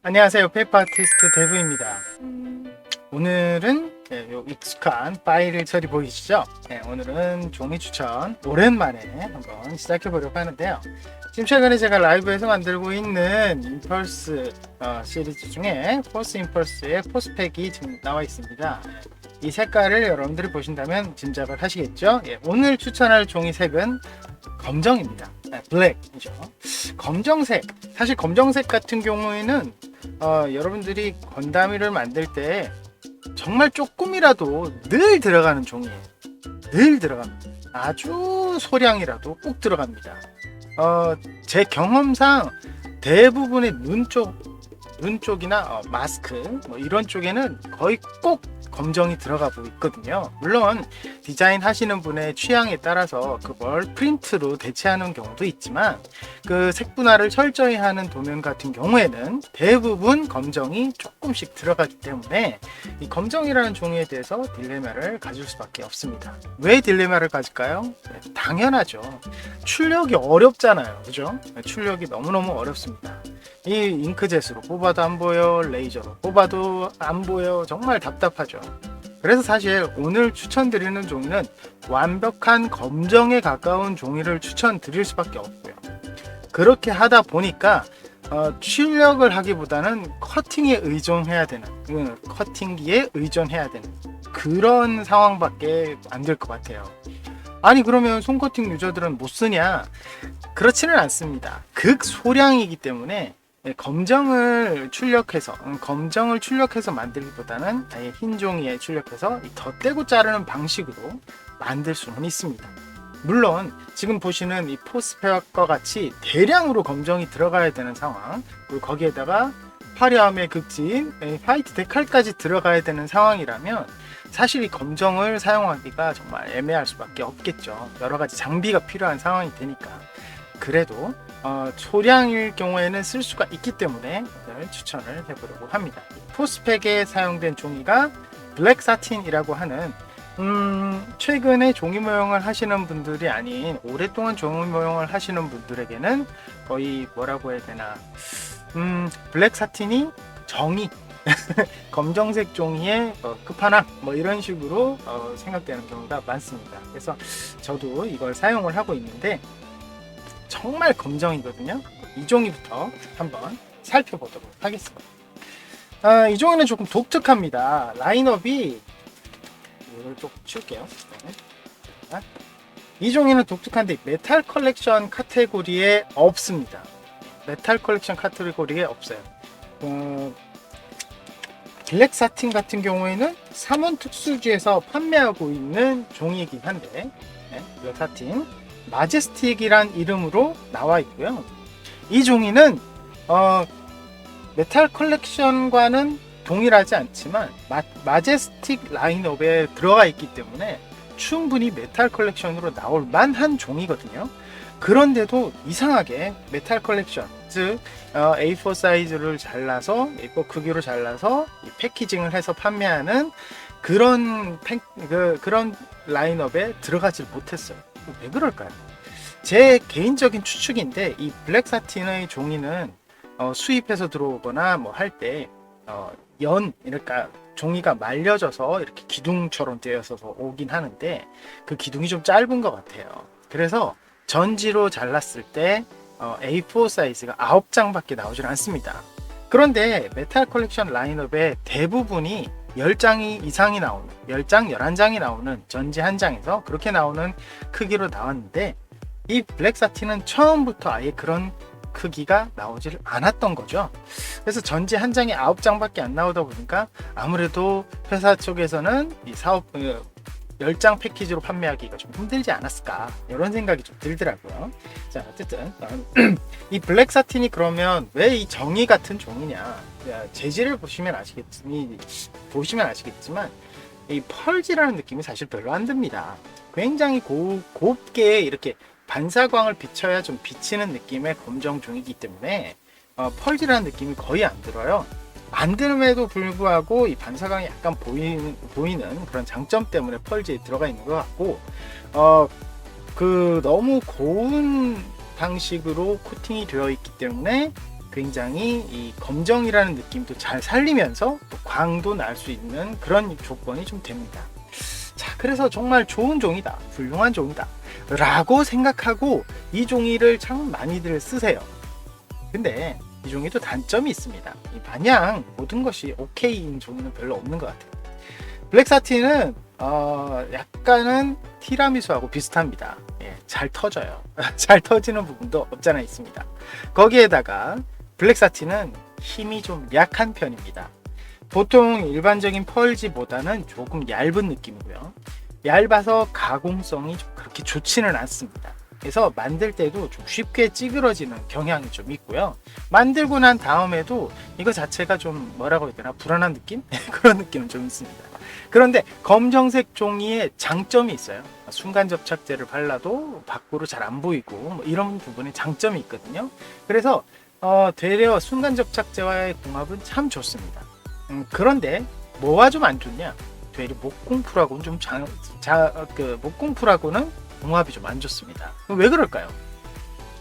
안녕하세요. 페이퍼 아티스트 데브입니다. 오늘은 요 익숙한 파일 처리 보이시죠? 오늘은 종이 추천 오랜만에 한번 시작해 보려고 하는데요. 지금 최근에 제가 라이브에서 만들고 있는 임펄스 시리즈 중에 포스 임펄스의 포스팩이 지금 나와 있습니다. 이 색깔을 여러분들이 보신다면 짐작을 하시겠죠? 오늘 추천할 종이 색은 검정입니다. 블랙이죠. 검정색. 사실 검정색 같은 경우에는 여러분들이 건담이를 만들 때 정말 조금이라도 늘 들어가는 종이에요. 늘 들어갑니다. 아주 소량이라도 꼭 들어갑니다. 제 경험상 대부분의 눈 쪽이나 마스크 이런 쪽에는 거의 꼭 검정이 들어가고 있거든요. 물론 디자인 하시는 분의 취향에 따라서 그걸 프린트로 대체하는 경우도 있지만 그 색분할을 철저히 하는 도면 같은 경우에는 대부분 검정이 조금씩 들어가기 때문에 이 검정이라는 종이에 대해서 딜레마를 가질 수밖에 없습니다. 왜 딜레마를 가질까요? 당연하죠. 출력이 어렵잖아요. 그죠? 출력이 너무너무 어렵습니다. 이 잉크젯으로 뽑아도 안 보여, 레이저로 뽑아도 안 보여. 정말 답답하죠. 그래서 사실 오늘 추천드리는 종이는 완벽한 검정에 가까운 종이를 추천드릴 수밖에 없고요. 그렇게 하다 보니까 출력을 하기보다는 커팅에 의존해야 되는, 커팅기에 의존해야 되는 그런 상황밖에 안 될 것 같아요. 아니 그러면 손커팅 유저들은 못 쓰냐? 그렇지는 않습니다. 극소량이기 때문에 검정을 출력해서 만들기보다는 아예 흰 종이에 출력해서 덧대고 자르는 방식으로 만들 수는 있습니다. 물론 지금 보시는 이 포스팩과 같이 대량으로 검정이 들어가야 되는 상황, 그리고 거기에다가 화려함의 극진 화이트 데칼까지 들어가야 되는 상황이라면 사실 이 검정을 사용하기가 정말 애매할 수밖에 없겠죠. 여러 가지 장비가 필요한 상황이 되니까. 그래도 소량일 경우에는 쓸 수가 있기 때문에 오늘 추천을 해보려고 합니다. 포스팩에 사용된 종이가 블랙 사틴이라고 하는 최근에 종이 모형을 하시는 분들이 아닌 오랫동안 종이 모형을 하시는 분들에게는 거의 뭐라고 해야 되나, 블랙 사틴이 정의 검정색 종이의 끝판왕 이런 식으로 생각되는 경우가 많습니다. 그래서 저도 이걸 사용을 하고 있는데 정말 검정이거든요. 이 종이부터 한번 살펴보도록 하겠습니다. 이 종이는 조금 독특합니다. 라인업이 이걸 좀 치울게요. 이 종이는 독특한데 메탈 컬렉션 카테고리에 없습니다. 메탈 컬렉션 카테고리에 없어요. 블랙 사틴 같은 경우에는 삼원 특수지에서 판매하고 있는 종이이긴 한데, 블랙 사틴 마제스틱이란 이름으로 나와 있고요. 이 종이는 메탈 컬렉션과는 동일하지 않지만 마제스틱 라인업에 들어가 있기 때문에 충분히 메탈 컬렉션으로 나올 만한 종이거든요. 그런데도 이상하게 메탈 컬렉션, 즉 A4 사이즈를 잘라서 A4 크기로 잘라서 패키징을 해서 판매하는 그런 라인업에 들어가질 못했어요. 왜 그럴까요? 제 개인적인 추측인데 이 블랙 사틴의 종이는 수입해서 들어오거나 할 때 그러니까 종이가 말려져서 이렇게 기둥처럼 되어서 오긴 하는데 그 기둥이 좀 짧은 것 같아요. 그래서 전지로 잘랐을 때 A4 사이즈가 9장밖에 나오질 않습니다. 그런데 메탈 컬렉션 라인업의 대부분이 10장이 이상이 나오는, 10장, 11장이 나오는 전지 한 장에서 그렇게 나오는 크기로 나왔는데 이 블랙 사틴은 처음부터 아예 그런 크기가 나오질 않았던 거죠. 그래서 전지 한 장에 9장밖에 안 나오다 보니까 아무래도 회사 쪽에서는 이 사업 10장 패키지로 판매하기가 좀 힘들지 않았을까, 이런 생각이 좀 들더라고요. 자, 어쨌든 이 블랙 사틴이 그러면 왜 이 정의 같은 종이냐, 재질을 보시면 아시겠지만 이 펄지라는 느낌이 사실 별로 안 듭니다. 굉장히 곱게 이렇게 반사광을 비춰야 좀 비치는 느낌의 검정 종이기 때문에 펄지라는 느낌이 거의 안 들어요. 안 듦에도 불구하고 이 반사광이 약간 보이는 그런 장점 때문에 펄지에 들어가 있는 것 같고, 너무 고운 방식으로 코팅이 되어 있기 때문에 굉장히 이 검정이라는 느낌도 잘 살리면서 또 광도 날 수 있는 그런 조건이 좀 됩니다. 자, 그래서 정말 좋은 종이다, 훌륭한 종이다 라고 생각하고 이 종이를 참 많이들 쓰세요. 근데 이 종이도 단점이 있습니다. 마냥 모든 것이 오케이인 종이는 별로 없는 것 같아요. 블랙 사틴은 약간은 티라미수하고 비슷합니다. 예, 잘 터져요. 잘 터지는 부분도 없잖아 있습니다. 거기에다가 블랙 사틴은 힘이 좀 약한 편입니다. 보통 일반적인 펄지보다는 조금 얇은 느낌이고요. 얇아서 가공성이 좀 그렇게 좋지는 않습니다. 그래서 만들 때도 좀 쉽게 찌그러지는 경향이 좀 있고요. 만들고 난 다음에도 이거 자체가 좀 뭐라고 해야 되나, 불안한 느낌? 그런 느낌은 좀 있습니다. 그런데 검정색 종이의 장점이 있어요. 순간 접착제를 발라도 밖으로 잘 안 보이고 뭐 이런 부분에 장점이 있거든요. 그래서 되려 순간 접착제와의 궁합은 참 좋습니다. 그런데 뭐가 좀 안 좋냐? 되려 목공풀하고는 좀 목공풀하고는 궁합이 좀 안 좋습니다. 왜 그럴까요?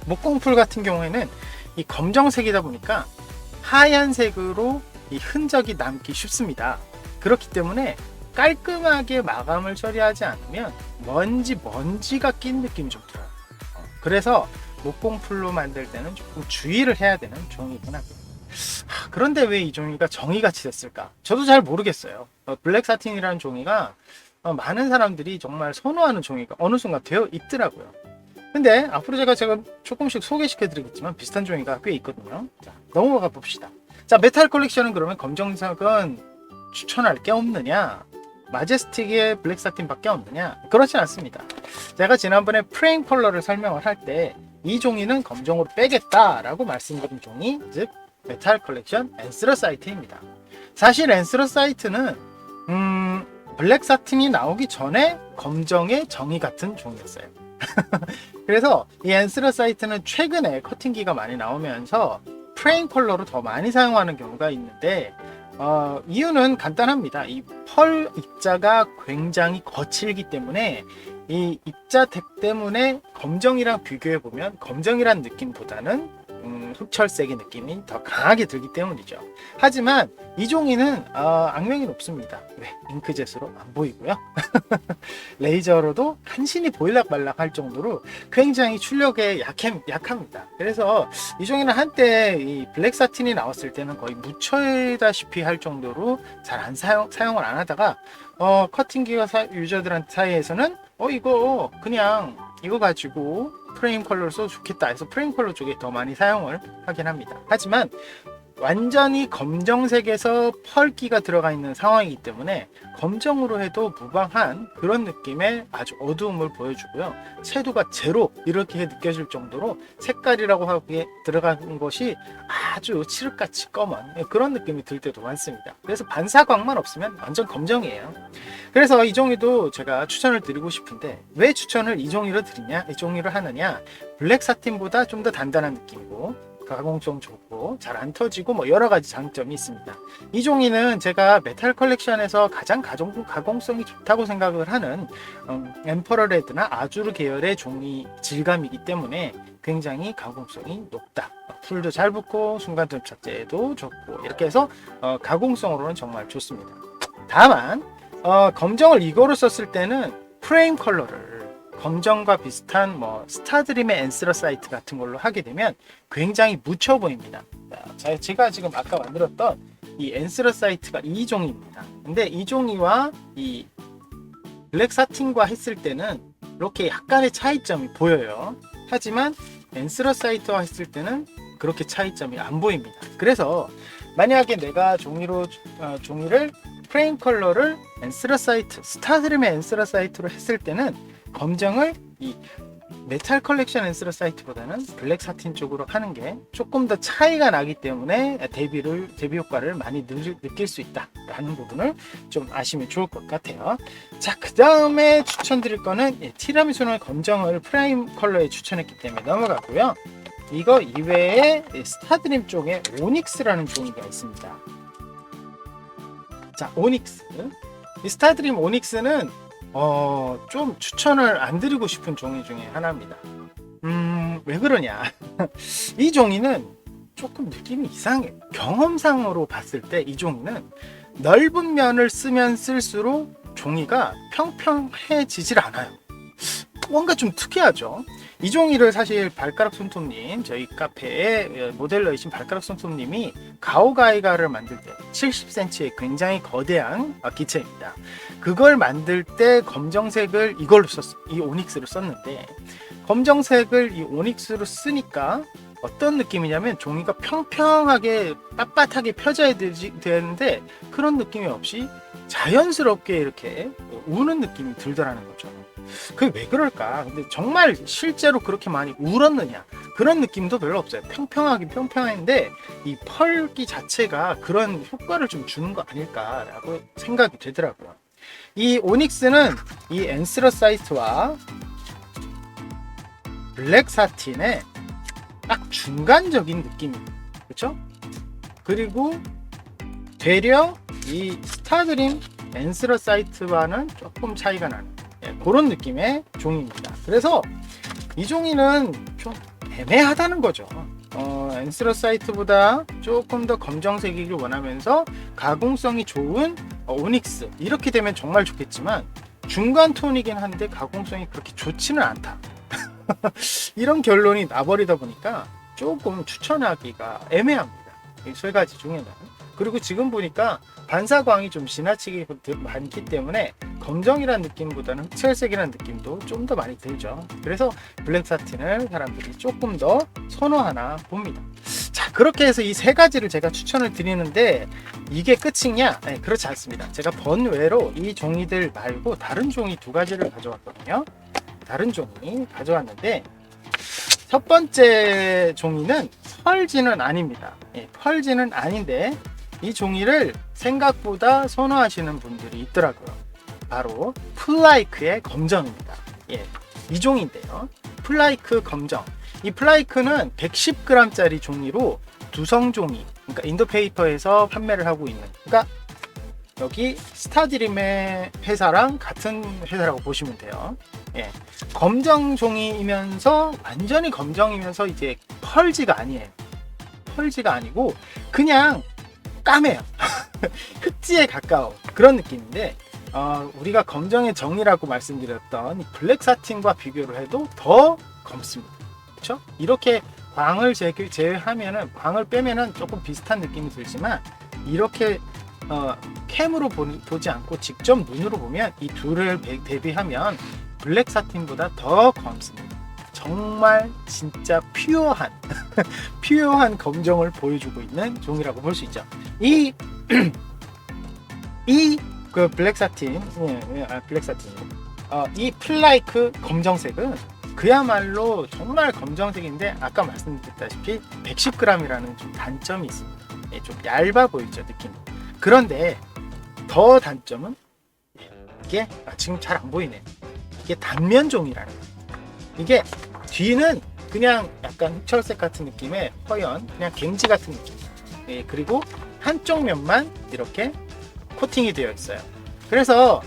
목공풀 같은 경우에는 이 검정색이다 보니까 하얀색으로 이 흔적이 남기 쉽습니다. 그렇기 때문에 깔끔하게 마감을 처리하지 않으면 먼지가 낀 느낌이 좀 들어요. 그래서 목공풀로 만들 때는 조금 주의를 해야 되는 종이긴 합니다. 그런데 왜 이 종이가 정의같이 됐을까? 저도 잘 모르겠어요. 블랙 사틴이라는 종이가 많은 사람들이 정말 선호하는 종이가 어느 순간 되어 있더라고요. 근데 앞으로 제가 조금씩 소개시켜 드리겠지만 비슷한 종이가 꽤 있거든요. 자, 넘어가 봅시다. 자, 메탈 컬렉션은 그러면 검정색은 추천할 게 없느냐? 마제스틱의 블랙 사틴밖에 없느냐? 그렇지 않습니다. 제가 지난번에 프레임 컬러를 설명을 할 때 이 종이는 검정으로 빼겠다라고 말씀드린 종이, 즉 메탈 컬렉션 앤스러사이트입니다. 사실 앤스러사이트는 블랙 사틴이 나오기 전에 검정의 정의 같은 종이었어요. 그래서 이 앤스러사이트는 최근에 커팅기가 많이 나오면서 프레임 컬러로 더 많이 사용하는 경우가 있는데 이유는 간단합니다. 이 펄 입자가 굉장히 거칠기 때문에 이 입자택 때문에 검정이랑 비교해 보면 검정이란 느낌보다는 흑철색의 느낌이 더 강하게 들기 때문이죠. 하지만 이 종이는 악명이 높습니다. 왜? 잉크젯으로 안 보이고요. 레이저로도 간신히 보일락말락 할 정도로 굉장히 출력에 약합니다. 그래서 이 종이는 한때 이 블랙 사틴이 나왔을 때는 거의 묻혀다시피 할 정도로 잘 안 사용을 안 하다가 커팅기가 유저들한테 사이에서는 이거 그냥 이거 가지고 프레임 컬러를 써도 좋겠다 해서 프레임 컬러 쪽에 더 많이 사용을 하긴 합니다. 하지만 완전히 검정색에서 펄기가 들어가 있는 상황이기 때문에 검정으로 해도 무방한 그런 느낌의 아주 어두움을 보여주고요. 채도가 제로 이렇게 느껴질 정도로 색깔이라고 하기에 들어간 것이 아주 칠흑같이 검은 그런 느낌이 들 때도 많습니다. 그래서 반사광만 없으면 완전 검정이에요. 그래서 이 종이도 제가 추천을 드리고 싶은데 왜 추천을 이 종이로 드리냐, 이 종이로 하느냐, 블랙 사틴보다 좀 더 단단한 느낌이고 가공성 좋고 잘 안 터지고 뭐 여러 가지 장점이 있습니다. 이 종이는 제가 메탈 컬렉션에서 가장 가공성이 좋다고 생각을 하는 엠퍼러 레드나 아주르 계열의 종이 질감이기 때문에 굉장히 가공성이 높다. 풀도 잘 붙고 순간 접착제도 좋고 이렇게 해서 가공성으로는 정말 좋습니다. 다만 검정을 이거로 썼을 때는 프레임 컬러를 검정과 비슷한 뭐 스타드림의 앤스러사이트 같은 걸로 하게 되면 굉장히 묻혀 보입니다. 자, 제가 지금 아까 만들었던 이 앤스러사이트가 이 종이입니다. 근데 이 종이와 이 블랙 사틴과 했을 때는 이렇게 약간의 차이점이 보여요. 하지만 앤스러사이트와 했을 때는 그렇게 차이점이 안 보입니다. 그래서 만약에 내가 종이를 프레임 컬러를 앤스러사이트, 스타드림의 앤스러사이트로 했을 때는 검정을 이 메탈 컬렉션 앤스러사이트보다는 블랙 사틴 쪽으로 하는 게 조금 더 차이가 나기 때문에 대비 효과를 많이 느낄 수 있다라는 부분을 좀 아시면 좋을 것 같아요. 자, 그 다음에 추천드릴 거는 티라미수는 검정을 프레임 컬러에 추천했기 때문에 넘어가고요. 이거 이외에 스타드림 쪽에 오닉스라는 종이가 있습니다. 자, 오닉스. 이 스타드림 오닉스는 좀 추천을 안 드리고 싶은 종이 중에 하나입니다. 왜 그러냐? 이 종이는 조금 느낌이 이상해. 경험상으로 봤을 때 이 종이는 넓은 면을 쓰면 쓸수록 종이가 평평해지질 않아요. 뭔가 좀 특이하죠. 이 종이를 사실 발가락 손톱님, 저희 카페의 모델러이신 발가락 손톱님이 가오가이가를 만들 때 70cm의 굉장히 거대한 기체입니다. 그걸 만들 때 검정색을 이걸로 이 오닉스로 썼는데, 검정색을 이 오닉스로 쓰니까 어떤 느낌이냐면 종이가 평평하게 빳빳하게 펴져야 되는데 그런 느낌이 없이 자연스럽게 이렇게 우는 느낌이 들더라는 거죠. 그게 왜 그럴까? 근데 정말 실제로 그렇게 많이 울었느냐? 그런 느낌도 별로 없어요. 평평하긴 평평한데 이 펄기 자체가 그런 효과를 좀 주는 거 아닐까라고 생각이 되더라고요. 이 오닉스는 이 엔스러사이트와 블랙 사틴의 딱 중간적인 느낌입니다. 그렇죠? 그리고 되려 이 스타드림 엔스러사이트와는 조금 차이가 나는 그런 느낌의 종이입니다. 그래서 이 종이는 좀 애매하다는 거죠. 엔스러사이트보다 조금 더 검정색이길 원하면서 가공성이 좋은 오닉스, 이렇게 되면 정말 좋겠지만 중간 톤이긴 한데 가공성이 그렇게 좋지는 않다. 이런 결론이 나버리다 보니까 조금 추천하기가 애매합니다. 이 세 가지 중에는. 그리고 지금 보니까 반사광이 좀 지나치게 많기 때문에 검정이라는 느낌보다는 흑철색이라는 느낌도 좀 더 많이 들죠. 그래서 블랙 사틴을 사람들이 조금 더 선호하나 봅니다. 자, 그렇게 해서 이 세 가지를 제가 추천을 드리는데 이게 끝이냐? 네, 그렇지 않습니다. 제가 번외로 이 종이들 말고 다른 종이 두 가지를 가져왔거든요. 다른 종이 가져왔는데 첫 번째 종이는 펄지는 아닙니다. 예, 펄지는 아닌데 이 종이를 생각보다 선호하시는 분들이 있더라고요. 바로 플라이크의 검정입니다. 예, 이 종인데요. 플라이크 검정. 이 플라이크는 110g짜리 종이로 두성 종이, 그러니까 인도페이퍼에서 판매를 하고 있는, 그러니까 여기 스타드림의 회사랑 같은 회사라고 보시면 돼요. 예, 검정 종이이면서 완전히 검정이면서 이제 펄지가 아니에요. 펄지가 아니고 그냥 까매요. 흑지에 가까운 그런 느낌인데 우리가 검정의 정이라고 말씀드렸던 블랙 사틴과 비교를 해도 더 검습니다. 그렇죠? 이렇게 광을 제외하면은, 광을 빼면은 조금 비슷한 느낌이 들지만 이렇게 캠으로 보지 않고 직접 눈으로 보면 이 둘을 대비하면 블랙 사틴보다 더 검습니다. 정말 진짜 퓨어한 퓨어한 검정을 보여주고 있는 종이라고 볼 수 있죠. 이 블랙 사틴, 블랙 사틴, 이 플라이크 검정색은 그야말로 정말 검정색인데 아까 말씀드렸다시피 110g이라는 좀 단점이 있습니다. 예, 좀 얇아 보이죠, 느낌. 그런데 더 단점은 이게 지금 잘 안 보이네. 이게 단면종이라는 거예요. 이게 뒤는 그냥 약간 흑철색 같은 느낌의 허연, 그냥 갱지 같은 느낌. 예, 그리고 한쪽 면만 이렇게 코팅이 되어 있어요. 그래서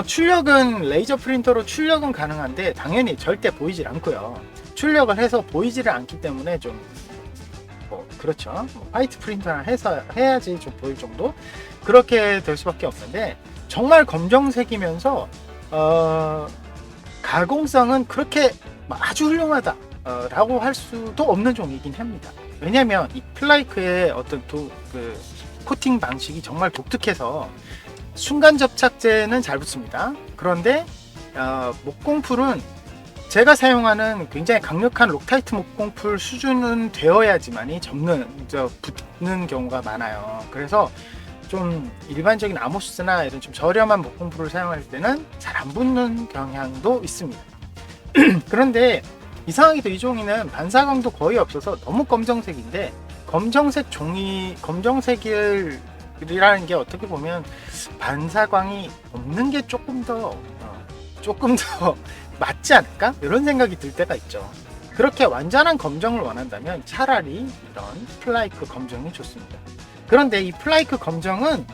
출력은 레이저 프린터로 출력은 가능한데 당연히 절대 보이질 않고요. 출력을 해서 보이지를 않기 때문에 좀 그렇죠. 화이트 프린터나 해야지 좀 보일 정도, 그렇게 될 수밖에 없는데 정말 검정색이면서 가공성은 그렇게 아주 훌륭하다 라고 할 수도 없는 종이긴 합니다. 왜냐면 이 플라이크의 어떤 코팅 방식이 정말 독특해서 순간 접착제는 잘 붙습니다. 그런데 목공풀은 제가 사용하는 굉장히 강력한 록타이트 목공풀 수준은 되어야지만이 붙는 경우가 많아요. 그래서 좀 일반적인 아모스나 이런 좀 저렴한 목공풀을 사용할 때는 잘 안 붙는 경향도 있습니다. 그런데 이상하게도 이 종이는 반사광도 거의 없어서 너무 검정색인데, 검정색이라는 게 어떻게 보면 반사광이 없는 게 조금 더 맞지 않을까? 이런 생각이 들 때가 있죠. 그렇게 완전한 검정을 원한다면 차라리 이런 플라이크 검정이 좋습니다. 그런데 이 플라이크 검정은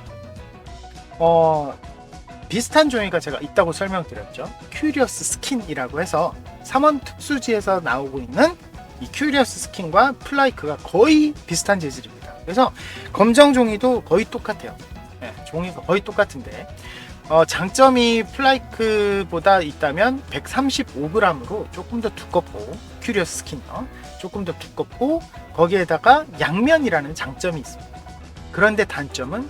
비슷한 종이가 제가 있다고 설명드렸죠. 큐리어스 스킨이라고 해서 삼원 특수지에서 나오고 있는 이 큐리어스 스킨과 플라이크가 거의 비슷한 재질입니다. 그래서 검정 종이도 거의 똑같아요. 네, 종이가 거의 똑같은데 장점이 플라이크보다 있다면 135g으로 조금 더 두껍고, 큐리어스 스킨요 조금 더 두껍고, 거기에다가 양면이라는 장점이 있습니다. 그런데 단점은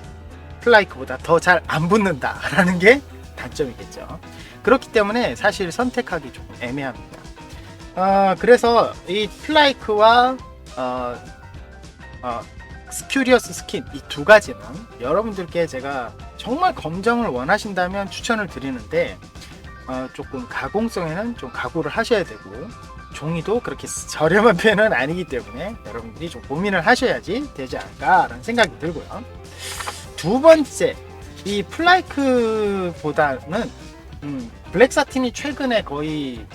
플라이크보다 더 잘 안 붙는다 라는 게 단점이겠죠. 그렇기 때문에 사실 선택하기 조금 애매합니다. 그래서 이 플라이크와 큐리어스 스킨, 이 두 가지는 여러분들께 제가 정말 검정을 원하신다면 추천을 드리는데, 조금 가공성에는 좀 각오를 하셔야 되고, 종이도 그렇게 저렴한 편은 아니기 때문에 여러분들이 좀 고민을 하셔야지 되지 않을까라는 생각이 들고요. 두 번째, 이 플라이크보다는 블랙 사틴이 최근에 거의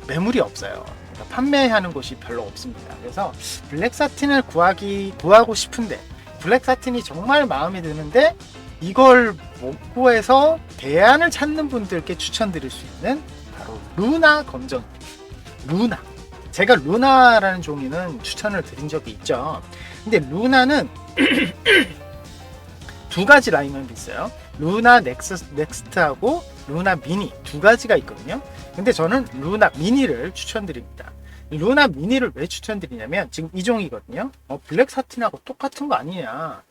매물이 없어요. 그러니까 판매하는 곳이 별로 없습니다. 그래서 블랙 사틴을 구하고 싶은데, 블랙 사틴이 정말 마음에 드는데 이걸 못 구해서 대안을 찾는 분들께 추천드릴 수 있는 바로 루나 검정. 루나. 제가 루나라는 종이는 추천을 드린 적이 있죠. 근데 루나는 두 가지 라인업이 있어요. 루나 넥스트하고 루나 미니 두 가지가 있거든요. 근데 저는 루나 미니를 추천드립니다. 루나 미니를 왜 추천드리냐면, 지금 이 종이거든요. 블랙 사틴하고 똑같은 거 아니냐.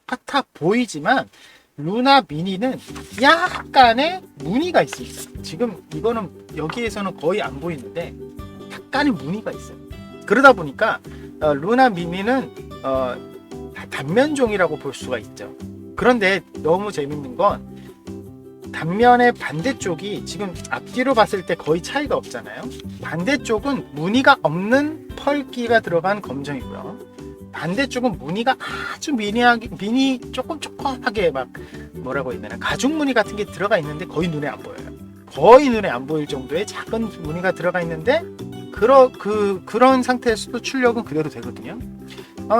똑같아 보이지만 루나 미니는 약간의 무늬가 있습니다. 지금 이거는 여기에서는 거의 안 보이는데 약간의 무늬가 있어요. 그러다 보니까 루나 미니는 단면종이라고 볼 수가 있죠. 그런데 너무 재밌는 건 단면의 반대쪽이 지금 앞뒤로 봤을 때 거의 차이가 없잖아요. 반대쪽은 무늬가 없는 펄기가 들어간 검정이고요. 반대쪽은 무늬가 아주 조금하게 막 뭐라고 해야 되나, 가죽 무늬 같은 게 들어가 있는데 거의 눈에 안 보여요. 거의 눈에 안 보일 정도의 작은 무늬가 들어가 있는데 그런 상태에서도 출력은 그대로 되거든요.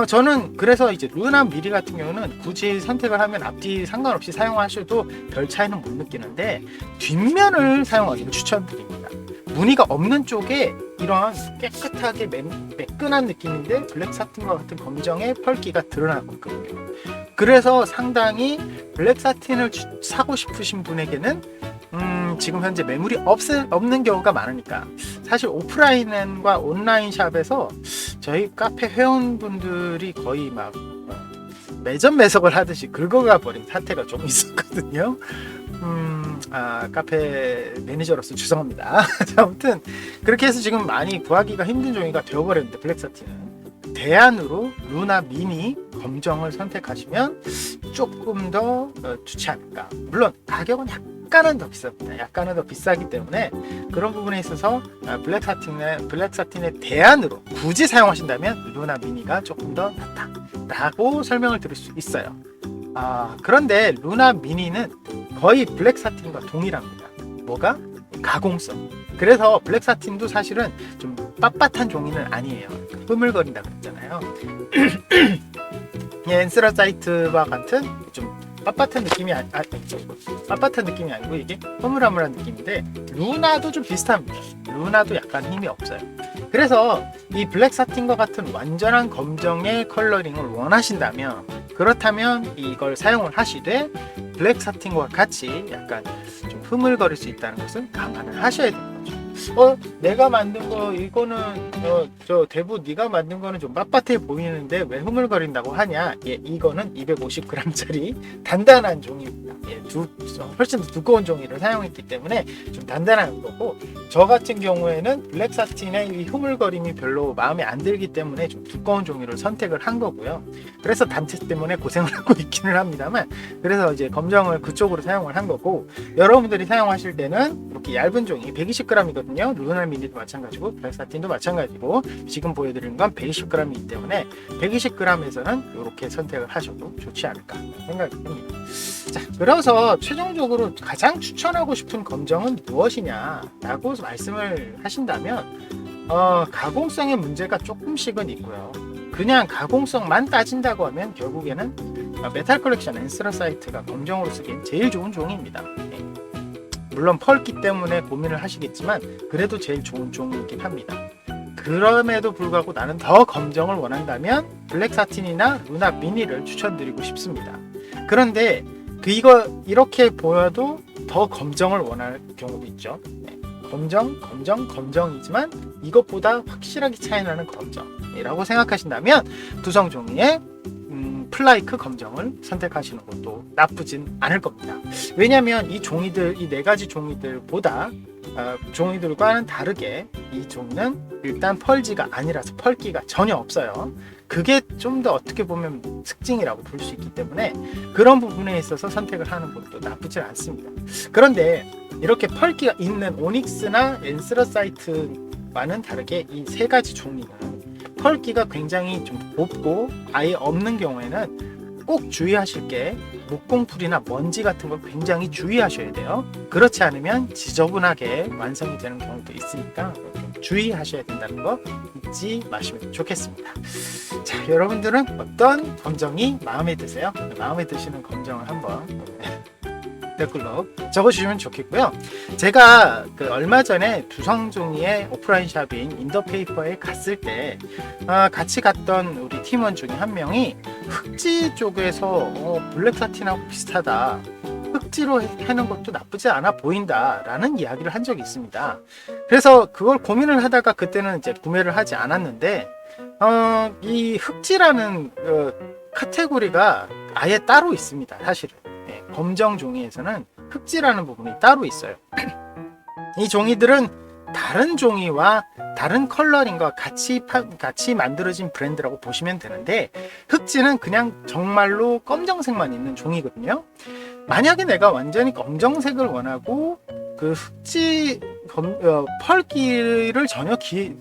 저는 그래서 이제 루나 미리 같은 경우는 굳이 선택을 하면 앞뒤 상관없이 사용하셔도 별 차이는 못 느끼는데 뒷면을 사용하기를 추천드립니다. 무늬가 없는 쪽에 이런 깨끗하게 매끈한 느낌인데 블랙 사틴과 같은 검정의 펄기가 드러나고 있거든요. 그래서 상당히 블랙 사틴을 사고 싶으신 분에게는 지금 현재 매물이 없는 경우가 많으니까, 사실 오프라인과 온라인 샵에서 저희 카페 회원분들이 거의 막 매점 매석을 하듯이 긁어가 버린 사태가 좀 있었거든요. 카페 매니저로서 죄송합니다. 아무튼 그렇게 해서 지금 많이 구하기가 힘든 종이가 되어버렸는데, 블랙 사틴은 대안으로 루나 미니 검정을 선택하시면 조금 더 좋지 않을까. 물론 가격은 약간은 더 비쌉니다. 약간은 더 비싸기 때문에 그런 부분에 있어서 블랙 사틴의 대안으로 굳이 사용하신다면 루나 미니가 조금 더 낫다라고 설명을 드릴 수 있어요. 그런데 루나 미니는 거의 블랙 사틴과 동일합니다. 뭐가? 가공성. 그래서 블랙 사틴도 사실은 좀 빳빳한 종이는 아니에요. 흐물거린다 그랬잖아요. 엔스라사이트와 같은 좀 빳빳한 느낌이 빳빳한 느낌이 아니고 이게 허물허물한 느낌인데, 루나도 좀 비슷합니다. 루나도 약간 힘이 없어요. 그래서 이 블랙 사틴과 같은 완전한 검정의 컬러링을 원하신다면, 그렇다면 이걸 사용을 하시되 블랙 사틴과 같이 약간 좀 흐물거릴 수 있다는 것은 감안을 하셔야 되는 거죠. 내가 만든 거 이거는 저 대부 네가 만든 거는 좀 빳빳해 보이는데 왜 흐물거린다고 하냐? 이거는 250g짜리 단단한 종이입니다. 훨씬 더 두꺼운 종이를 사용했기 때문에 좀 단단한 거고, 저 같은 경우에는 블랙 사틴의 이 흐물거림이 별로 마음에 안 들기 때문에 좀 두꺼운 종이를 선택을 한 거고요. 그래서 단체 때문에 고생을 하고 있기는 합니다만, 그래서 이제 검정을 그쪽으로 사용을 한 거고, 여러분들이 사용하실 때는 이렇게 얇은 종이 120g이거든요. 루나 미니도 마찬가지고 블랙 사틴도 마찬가지고, 지금 보여드리는 건 120g이기 때문에 120g에서는 이렇게 선택을 하셔도 좋지 않을까 생각이 듭니다. 자, 그래서 최종적으로 가장 추천하고 싶은 검정은 무엇이냐라고 말씀을 하신다면, 가공성의 문제가 조금씩은 있고요. 그냥 가공성만 따진다고 하면 결국에는 메탈 컬렉션 엔스라사이트가 검정으로 쓰기엔 제일 좋은 종이입니다. 물론 펄기 때문에 고민을 하시겠지만 그래도 제일 좋은 종이긴 합니다. 그럼에도 불구하고 나는 더 검정을 원한다면 블랙 사틴이나 루나 미니를 추천드리고 싶습니다. 그런데 이거 이렇게 보여도 더 검정을 원할 경우도 있죠. 네, 검정이지만 이것보다 확실하게 차이나는 검정이라고 생각하신다면 두성 종이의 플라이크 검정을 선택하시는 것도 나쁘진 않을 겁니다. 왜냐하면 이 종이들, 이 네 가지 종이들보다 종이들과는 다르게 이 종이는 일단 펄지가 아니라서 펄기가 전혀 없어요. 그게 좀 더 어떻게 보면 특징이라고 볼 수 있기 때문에 그런 부분에 있어서 선택을 하는 것도 나쁘진 않습니다. 그런데 이렇게 펄기가 있는 오닉스나 엔스러사이트와는 다르게 이 세 가지 종이는 펄기가 굉장히 좀 곱고 아예 없는 경우에는 꼭 주의하실 게 목공풀이나 먼지 같은 걸 굉장히 주의하셔야 돼요. 그렇지 않으면 지저분하게 완성이 되는 경우도 있으니까 좀 주의하셔야 된다는 거 잊지 마시면 좋겠습니다. 자, 여러분들은 어떤 검정이 마음에 드세요? 마음에 드시는 검정을 한번 댓글로 적어주시면 좋겠고요. 제가 얼마 전에 두성종이의 오프라인 샵인 인더페이퍼에 갔을 때 같이 갔던 우리 팀원 중에 한 명이 흑지 쪽에서 블랙 사틴하고 비슷하다, 흑지로 하는 것도 나쁘지 않아 보인다 라는 이야기를 한 적이 있습니다. 그래서 그걸 고민을 하다가 그때는 이제 구매를 하지 않았는데 이 흑지라는 카테고리가 아예 따로 있습니다. 사실은 검정 종이에서는 흑지라는 부분이 따로 있어요. 이 종이들은 다른 종이와 다른 컬러링과 같이 만들어진 브랜드라고 보시면 되는데, 흑지는 그냥 정말로 검정색만 있는 종이거든요. 만약에 내가 완전히 검정색을 원하고 그 흑지 펄기를 전혀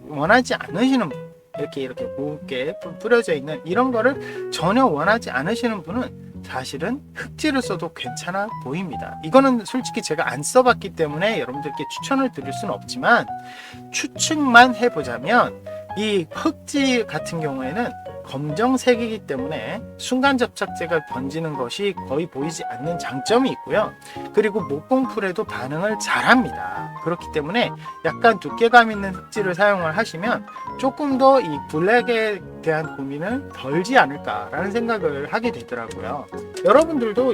원하지 않으시는 분, 이렇게 곱게 뿌려져 있는 이런 거를 전혀 원하지 않으시는 분은 사실은 흑지를 써도 괜찮아 보입니다. 이거는 솔직히 제가 안 써봤기 때문에 여러분들께 추천을 드릴 수는 없지만, 추측만 해보자면 이 흑지 같은 경우에는 검정색이기 때문에 순간 접착제가 번지는 것이 거의 보이지 않는 장점이 있고요. 그리고 목공풀에도 반응을 잘합니다. 그렇기 때문에 약간 두께감 있는 흑지를 사용을 하시면 조금 더 이 블랙에 대한 고민을 덜지 않을까라는 생각을 하게 되더라고요. 여러분들도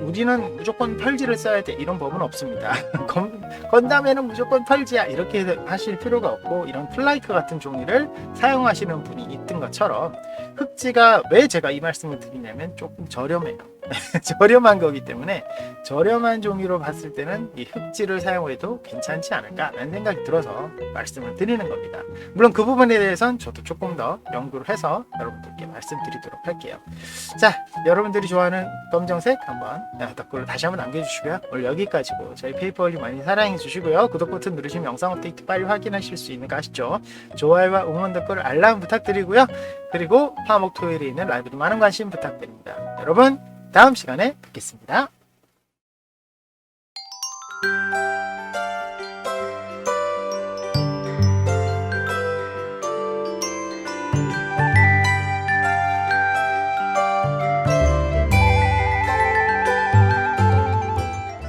우리는 무조건 펄지를 써야 돼 이런 법은 없습니다. 건담에는 무조건 펄지야 이렇게 하실 필요가 없고, 이런 플라이크 같은 종이를 사용하시는 분이 있던 것처럼 흑지가 왜 제가 이 말씀을 드리냐면 조금 저렴해요. 저렴한 거기 때문에 저렴한 종이로 봤을 때는 이 흑지를 사용해도 괜찮지 않을까라는 생각이 들어서 말씀을 드리는 겁니다. 물론 그 부분에 대해서는 저도 조금 더 연구를 해서 여러분들께 말씀드리도록 할게요. 자, 여러분들이 좋아하는 검정색 한번 댓글을 다시 한번 남겨주시고요. 오늘 여기까지고, 저희 페이퍼홀리 많이 사랑해 주시고요. 구독 버튼 누르시면 영상 업데이트 빨리 확인하실 수 있는 거 아시죠? 좋아요와 응원 댓글 알람 부탁드리고요. 그리고 화목 토요일에 있는 라이브도 많은 관심 부탁드립니다. 여러분, 다음 시간에 뵙겠습니다.